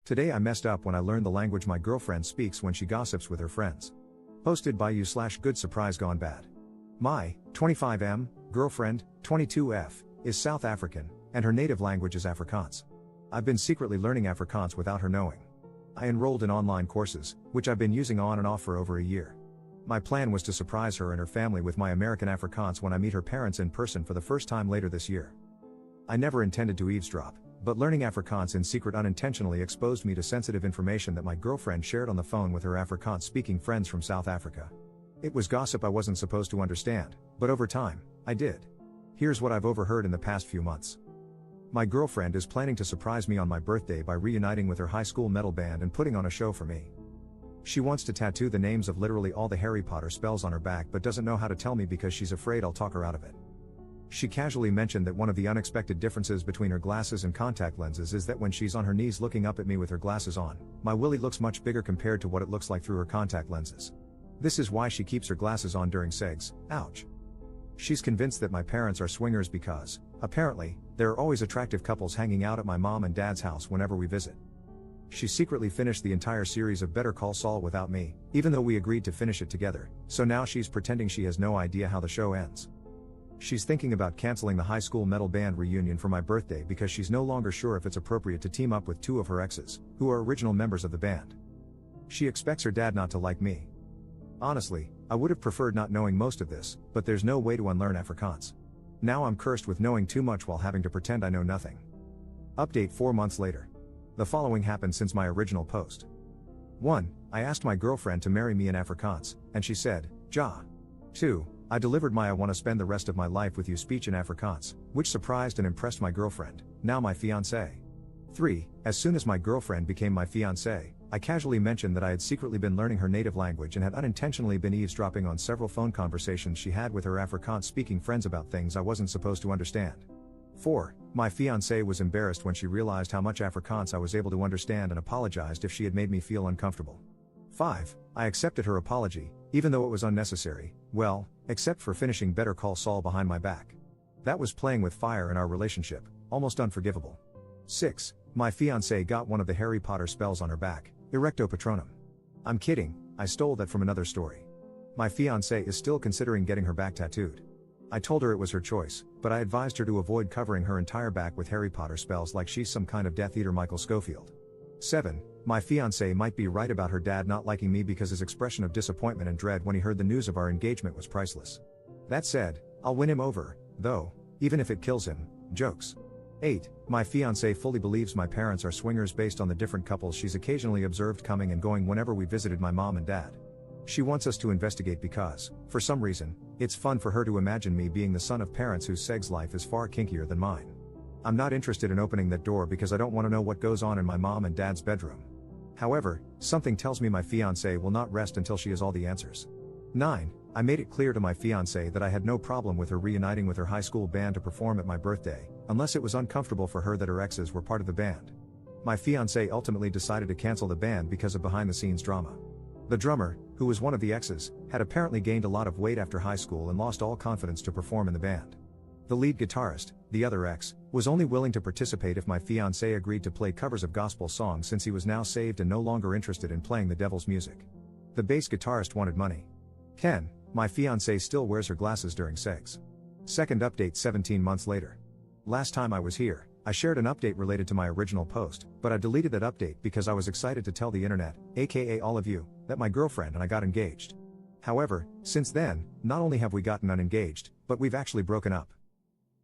Today I messed up when I learned the language my girlfriend speaks when she gossips with her friends. Posted by you/good surprise gone bad. My 25M girlfriend, 22F, is South African, and her native language is Afrikaans. I've been secretly learning Afrikaans without her knowing. I enrolled in online courses, which I've been using on and off for over a year. My plan was to surprise her and her family with my American Afrikaans when I meet her parents in person for the first time later this year. I never intended to eavesdrop, but learning Afrikaans in secret unintentionally exposed me to sensitive information that my girlfriend shared on the phone with her Afrikaans-speaking friends from South Africa. It was gossip I wasn't supposed to understand, but over time, I did. Here's what I've overheard in the past few months. My girlfriend is planning to surprise me on my birthday by reuniting with her high school metal band and putting on a show for me. She wants to tattoo the names of literally all the Harry Potter spells on her back but doesn't know how to tell me because she's afraid I'll talk her out of it. She casually mentioned that one of the unexpected differences between her glasses and contact lenses is that when she's on her knees looking up at me with her glasses on, my willy looks much bigger compared to what it looks like through her contact lenses. This is why she keeps her glasses on during segs. Ouch. She's convinced that my parents are swingers because, apparently, there are always attractive couples hanging out at my mom and dad's house whenever we visit. She secretly finished the entire series of Better Call Saul without me, even though we agreed to finish it together, so now she's pretending she has no idea how the show ends. She's thinking about canceling the high school metal band reunion for my birthday because she's no longer sure if it's appropriate to team up with two of her exes, who are original members of the band. She expects her dad not to like me. Honestly, I would have preferred not knowing most of this, but there's no way to unlearn Afrikaans. Now I'm cursed with knowing too much while having to pretend I know nothing. Update 4 months later. The following happened since my original post. 1. I asked my girlfriend to marry me in Afrikaans, and she said, ja. 2. I delivered my I want to spend the rest of my life with you speech in Afrikaans, which surprised and impressed my girlfriend, now my fiancé. 3. As soon as my girlfriend became my fiancé, I casually mentioned that I had secretly been learning her native language and had unintentionally been eavesdropping on several phone conversations she had with her Afrikaans-speaking friends about things I wasn't supposed to understand. 4. My fiancé was embarrassed when she realized how much Afrikaans I was able to understand and apologized if she had made me feel uncomfortable. 5. I accepted her apology, even though it was unnecessary, well, except for finishing Better Call Saul behind my back. That was playing with fire in our relationship, almost unforgivable. 6. My fiancé got one of the Harry Potter spells on her back, Erecto Patronum. I'm kidding, I stole that from another story. My fiancé is still considering getting her back tattooed. I told her it was her choice, but I advised her to avoid covering her entire back with Harry Potter spells like she's some kind of Death Eater Michael Scofield. 7. My fiancé might be right about her dad not liking me because his expression of disappointment and dread when he heard the news of our engagement was priceless. That said, I'll win him over, though, even if it kills him. Jokes. 8. My fiancé fully believes my parents are swingers based on the different couples she's occasionally observed coming and going whenever we visited my mom and dad. She wants us to investigate because, for some reason, it's fun for her to imagine me being the son of parents whose sex life is far kinkier than mine. I'm not interested in opening that door because I don't want to know what goes on in my mom and dad's bedroom. However, something tells me my fiancé will not rest until she has all the answers. 9. I made it clear to my fiancé that I had no problem with her reuniting with her high school band to perform at my birthday, unless it was uncomfortable for her that her exes were part of the band. My fiancé ultimately decided to cancel the band because of behind-the-scenes drama. The drummer, who was one of the exes, had apparently gained a lot of weight after high school and lost all confidence to perform in the band. The lead guitarist, the other ex, was only willing to participate if my fiancé agreed to play covers of gospel songs since he was now saved and no longer interested in playing the devil's music. The bass guitarist wanted money. 10. My fiancé still wears her glasses during sex. Second update 17 months later. Last time I was here, I shared an update related to my original post, but I deleted that update because I was excited to tell the internet, aka all of you, that my girlfriend and I got engaged. However, since then, not only have we gotten unengaged, but we've actually broken up.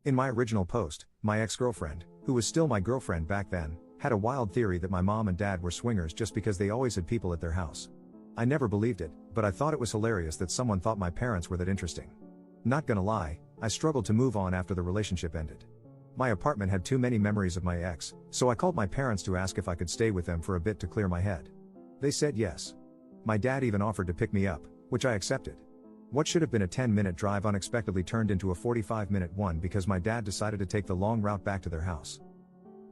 In my original post, my ex-girlfriend, who was still my girlfriend back then, had a wild theory that my mom and dad were swingers just because they always had people at their house. I never believed it, but I thought it was hilarious that someone thought my parents were that interesting. Not gonna lie, I struggled to move on after the relationship ended. My apartment had too many memories of my ex, so I called my parents to ask if I could stay with them for a bit to clear my head. They said yes. My dad even offered to pick me up, which I accepted. What should have been a 10-minute drive unexpectedly turned into a 45-minute one because my dad decided to take the long route back to their house.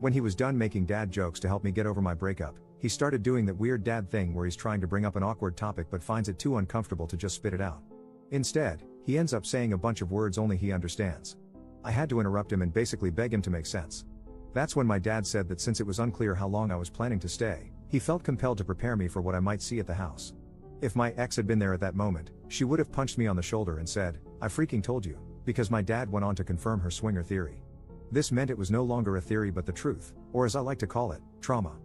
When he was done making dad jokes to help me get over my breakup, he started doing that weird dad thing where he's trying to bring up an awkward topic but finds it too uncomfortable to just spit it out. Instead, he ends up saying a bunch of words only he understands. I had to interrupt him and basically beg him to make sense. That's when my dad said that since it was unclear how long I was planning to stay, he felt compelled to prepare me for what I might see at the house. If my ex had been there at that moment, she would have punched me on the shoulder and said, "I freaking told you," because my dad went on to confirm her swinger theory. This meant it was no longer a theory but the truth, or as I like to call it, trauma.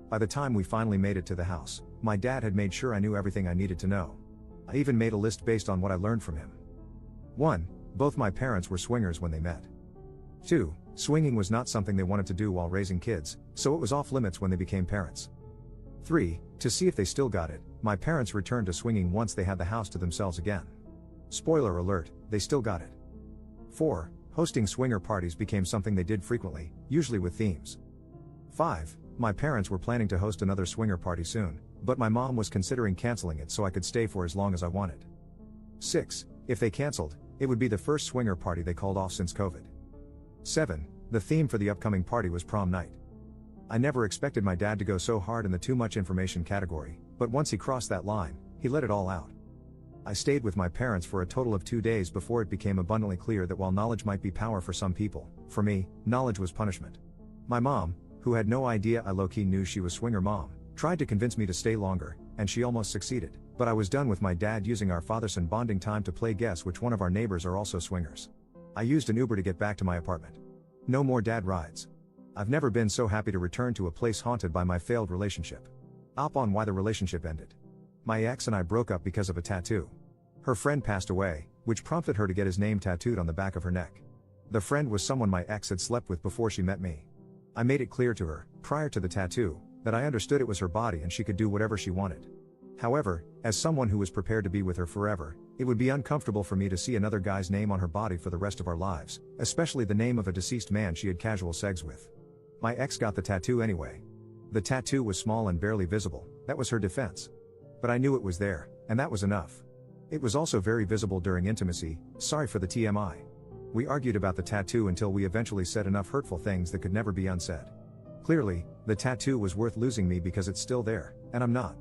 By the time we finally made it to the house, my dad had made sure I knew everything I needed to know. I even made a list based on what I learned from him. 1. Both my parents were swingers when they met. 2. Swinging was not something they wanted to do while raising kids, so it was off limits when they became parents. 3. To see if they still got it, my parents returned to swinging once they had the house to themselves again. Spoiler alert, they still got it. 4. Hosting swinger parties became something they did frequently, usually with themes. 5. My parents were planning to host another swinger party soon, but my mom was considering canceling it so I could stay for as long as I wanted. 6. If they canceled, it would be the first swinger party they called off since COVID. 7. The theme for the upcoming party was prom night. I never expected my dad to go so hard in the too much information category, but once he crossed that line, he let it all out. I stayed with my parents for a total of 2 days before it became abundantly clear that while knowledge might be power for some people, for me, knowledge was punishment. My mom, who had no idea I low-key knew she was swinger mom, tried to convince me to stay longer, and she almost succeeded, but I was done with my dad using our father-son bonding time to play guess which one of our neighbors are also swingers. I used an Uber to get back to my apartment. No more dad rides. I've never been so happy to return to a place haunted by my failed relationship. Up on why the relationship ended. My ex and I broke up because of a tattoo. Her friend passed away, which prompted her to get his name tattooed on the back of her neck. The friend was someone my ex had slept with before she met me. I made it clear to her, prior to the tattoo, that I understood it was her body and she could do whatever she wanted. However, as someone who was prepared to be with her forever, it would be uncomfortable for me to see another guy's name on her body for the rest of our lives, especially the name of a deceased man she had casual sex with. My ex got the tattoo anyway. The tattoo was small and barely visible, that was her defense. But I knew it was there, and that was enough. It was also very visible during intimacy, sorry for the TMI. We argued about the tattoo until we eventually said enough hurtful things that could never be unsaid. Clearly, the tattoo was worth losing me because it's still there, and I'm not.